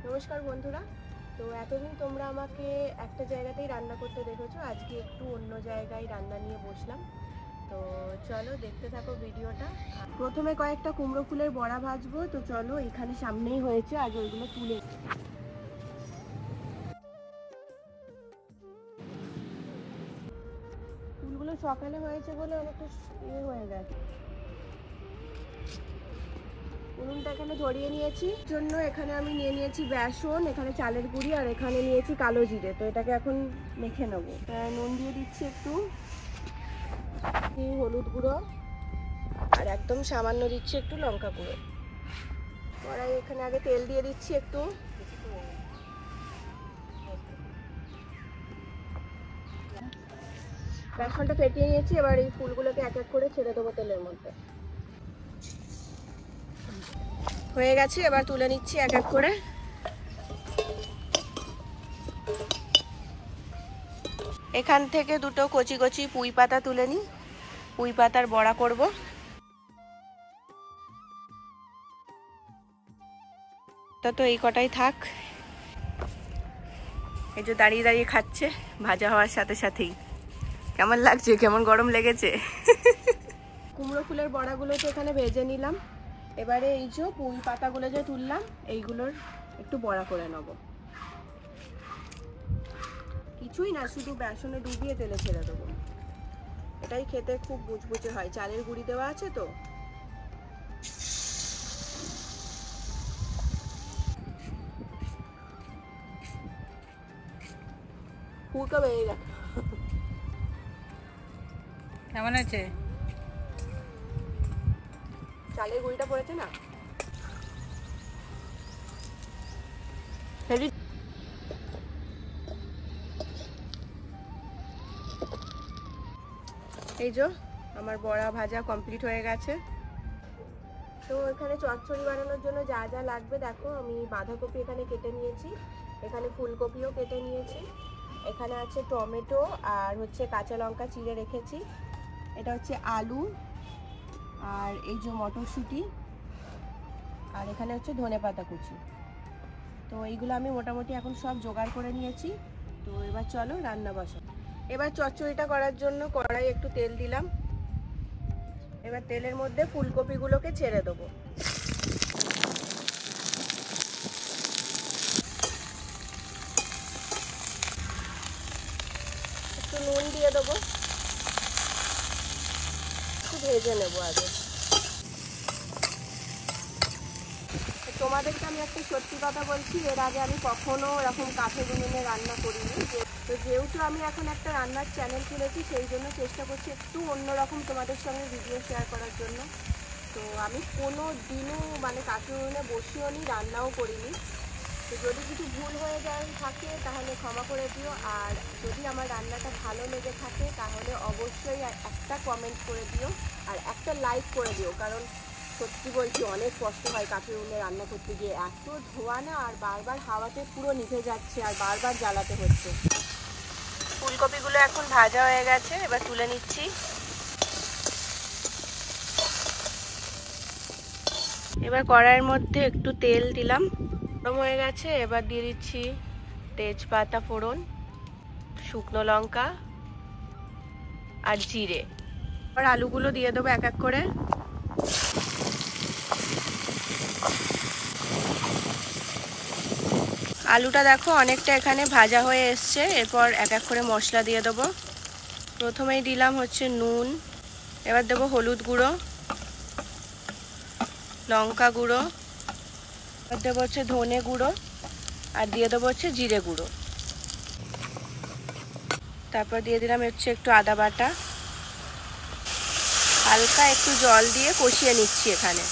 নমস্কার বন্ধুরা। তো এতদিন তোমরা আমাকে একটা জায়গাতেই রান্না করতে দেখেছো, আজকে একটু অন্য জায়গায় রান্না নিয়ে বসলাম। তো চলো দেখতে থাকো ভিডিওটা। প্রথমে কয়েকটা কুমড়ো ফুলের বড়া ভাজবো। তো চলো, এখানে সামনেই হয়েছে, আজ ওইগুলো তুলে। ফুলগুলো সকালে হয়েছে বলে অনেকটা ইয়ে হয়ে গেছে। উনুনটা এখানে ধরিয়ে নিয়েছি জন্য এখানে আমি নিয়ে নিয়েছি বেসন, এখানে চালের গুঁড়ি, আর এখানে নিয়েছি কালো জিরে। তো এটাকে এখন মেখে নেবো। নুন দিয়ে দিচ্ছি একটু, হলুদ গুঁড়ো, আর একদম সামান্য দিচ্ছি একটু লঙ্কা গুঁড়ো। কড়াই এখানে আগে তেল দিয়ে দিচ্ছি একটু। বেসনটা ফেটিয়ে নিয়েছি, এবার এই ফুলগুলোকে এক এক করে ছেড়ে দেবো তেলের মধ্যে। হয়ে গেছে, এবার তুলে নিচ্ছি এক এক করে। এখান থেকে দুটো কচি কচি পুঁই পাতা তুলে নিই, পুঁই পাতার বড়া করব। তো এই কটাই থাক। এই যে দাঁড়িয়ে দাঁড়িয়ে খাচ্ছে ভাজা হওয়ার সাথে সাথেই। কেমন লাগছে, কেমন গরম লেগেছে। কুমড়ো ফুলের বড়াগুলো তো এখানে ভেজে নিলাম। এবারে এই যে পুঁই পাতাগুলো যে তুললাম, এইগুলোর একটু বড়া করে নেব। কিছুই না, শুধু বেসনে ডুবিয়ে তেলে ছেড়ে দেবো। এটাই খেতে খুব মুচমুচে হয়, চালের গুঁড়ি দেওয়া আছে তো। ফুলকা বেরিয়ে গেছে। কেমন আছে? চালের গুঁড়িটা পড়েছে না, এই যে আমার বড়া ভাজা কমপ্লিট হয়ে গেছে। তো এখানে চচ্চড়ি বানানোর জন্য যা যা লাগবে দেখো, আমি বাঁধাকপি এখানে কেটে নিয়েছি, এখানে ফুলকপিও কেটে নিয়েছি, এখানে আছে টমেটো আর হচ্ছে কাঁচা লঙ্কা চিড়ে রেখেছি, এটা হচ্ছে আলু, আর এই যে মটরশুঁটি, আর এখানে হচ্ছে ধনেপাতা কুচি। তো এইগুলো আমি মোটামুটি এখন সব জোগাড় করে নিয়েছি। তো এবার চলো রান্না বসা। এবার চচ্চড়িটা করার জন্য কড়াই একটু তেল দিলাম। এবার তেলের মধ্যে ফুলকপিগুলোকে ছেড়ে দেবো। একটু নুন দিয়ে দেবো, একটু ভেজে নেবো আগে। তোমাদেরকে আমি একটা সত্যি কথা বলছি, এর আগে আমি কখনো এরকম কাঠের উনুনে রান্না করিনি। তো যেহেতু আমি এখন একটা রান্নার চ্যানেল খুলেছি, সেই জন্য চেষ্টা করছি একটু অন্যরকম তোমাদের সঙ্গে ভিডিও শেয়ার করার জন্য। তো আমি কোনো দিনও মানে কাঠের উনুনে বসিও নি, রান্নাও করিনি। তো যদি কিছু ভুল হয়ে যায় থাকে তাহলে ক্ষমা করে দিও, আর যদি আমার রান্নাটা ভালো লেগে থাকে তাহলে অবশ্যই একটা কমেন্ট করে দিও আর একটা লাইক করে দিও। কারণ সত্যি বলছি, অনেক কষ্ট হয় কাঠের উনুনে রান্না করতে গিয়ে, এত ধোয়া না, আর বারবার হাওয়াতে পুরো নিভে যাচ্ছে আর বারবার জ্বালাতে হচ্ছে। ফুলকপিগুলো এখন ভাজা হয়ে গেছে, এবার তুলে নিচ্ছি। এবার কড়াইয়ের মধ্যে একটু তেল দিলাম, গরম হয়ে গেছে। এবার দিয়ে দিচ্ছি তেজপাতা ফোড়ন, শুকনো লঙ্কা আর জিরে। এবার আলুগুলো দিয়ে দেবো এক এক করে। আলুটা দেখো অনেকটা এখানে ভাজা হয়ে এসছে। এরপর এক এক করে মশলা দিয়ে দেবো। প্রথমেই দিলাম হচ্ছে নুন, এবার দেবো হলুদ গুঁড়ো, লঙ্কা গুঁড়ো, এবার দেবো হচ্ছে ধনে গুঁড়ো, আর দিয়ে দেবো হচ্ছে জিরে গুঁড়ো। তারপর দিয়ে দিলাম হচ্ছে একটু আদা বাটা, হালকা একটু জল দিয়ে কষিয়ে নিচ্ছি এখানে।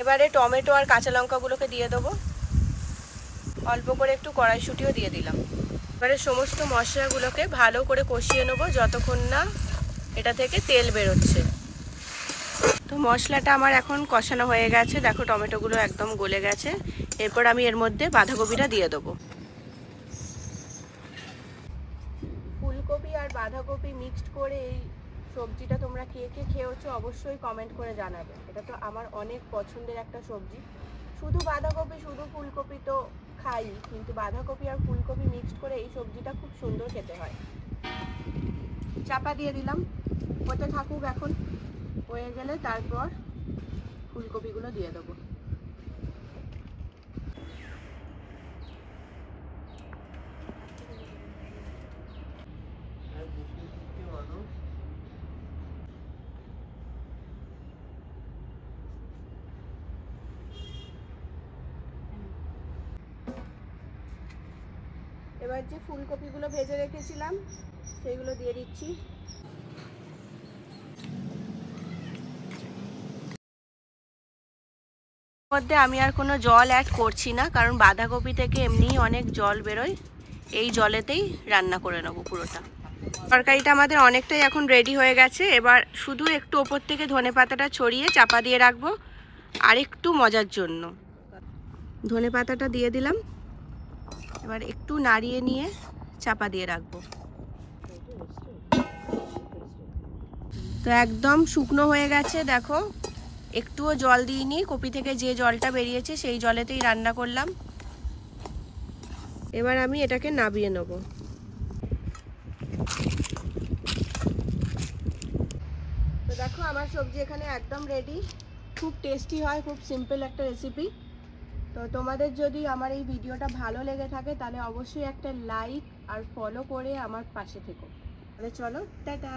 এবারে টমেটো আর কাঁচা লঙ্কাগুলোকে দিয়ে দেবো, অল্প করে একটু কড়াইশুঁটিও দিয়ে দিলাম। এবারে সমস্ত মশলাগুলোকে ভালো করে কষিয়ে নেবো যতক্ষণ না এটা থেকে তেল বেরোচ্ছে। তো মশলাটা আমার এখন কষানো হয়ে গেছে, দেখো টমেটোগুলো একদম গলে গেছে। এরপর আমি এর মধ্যে বাঁধাকপিটা দিয়ে দেবো। ফুলকপি আর বাঁধাকপি মিক্সড করে এই সবজিটা তোমরা কে কে খেয়েছো অবশ্যই কমেন্ট করে জানাবে। এটা তো আমার অনেক পছন্দের একটা সবজি, শুধু বাঁধাকপি শুধু ফুলকপি তো খাই, কিন্তু বাঁধাকপি আর ফুলকপি মিক্সড করে এই সবজিটা খুব সুন্দর খেতে হয়। চাপা দিয়ে দিলাম, হতে থাকুক। এখন হয়ে গেলে তারপর ফুলকপিগুলো দিয়ে দেবো। এবার যে ফুলকপিগুলো ভেজে রেখেছিলাম সেইগুলো দিয়ে দিচ্ছি। মধ্যে আমি আর কোনো জল অ্যাড করছি না, কারণ বাঁধাকপি থেকে এমনিই অনেক জল বেরোয়। এই জলেতেই রান্না করে নেবো পুরোটা। তরকারিটা আমাদের অনেকটাই এখন রেডি হয়ে গেছে। এবার শুধু একটু ওপর থেকে ধনেপাতাটা ছড়িয়ে চাপা দিয়ে রাখবো আর একটু মজার জন্য। ধনেপাতাটা দিয়ে দিলাম, এবার একটু নাড়িয়ে নিয়ে চাপা দিয়ে রাখবো। তো একদম শুকনো হয়ে গেছে, দেখো একটুও জল দিইনি। কপি থেকে যে জলটা বেরিয়েছে সেই জলেতেই রান্না করলাম। এবার আমি এটাকে নামিয়ে নেব। তো দেখো আমার সবজি এখানে একদম রেডি। খুব টেস্টি হয়, খুব সিম্পল একটা রেসিপি। তো তোমাদের যদি আমার এই ভিডিওটা ভালো লেগে থাকে তাহলে অবশ্যই একটা লাইক আর ফলো করে আমার পাশে থেকো। তাহলে চলো, টাটা।